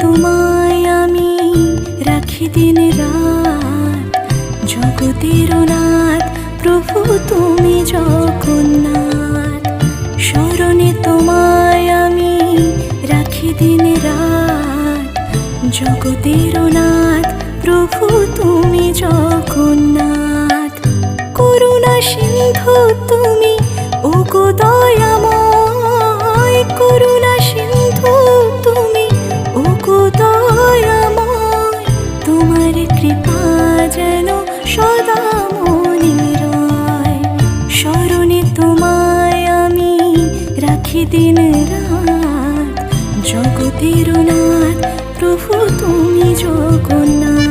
তোমায় আমি রাখি দিন রাত, জগতের নাথ প্রভু তুমি জগন্নাথ। স্মরণে তোমায় আমি রাখি দিন রাত, জগতের নাথ প্রভু তুমি জগন্নাথ। করুণা সিন্ধু তুমি ওগো দয়াময়, করুণা সিন্ধু তুমি ওগো দয়াময়। তোমার কৃপা যেন সদা মনে রয়, স্মরণে তোমায় আমি রাখি দিন রাত, জগতের নাথ প্রভু তুমি জগন্নাথ।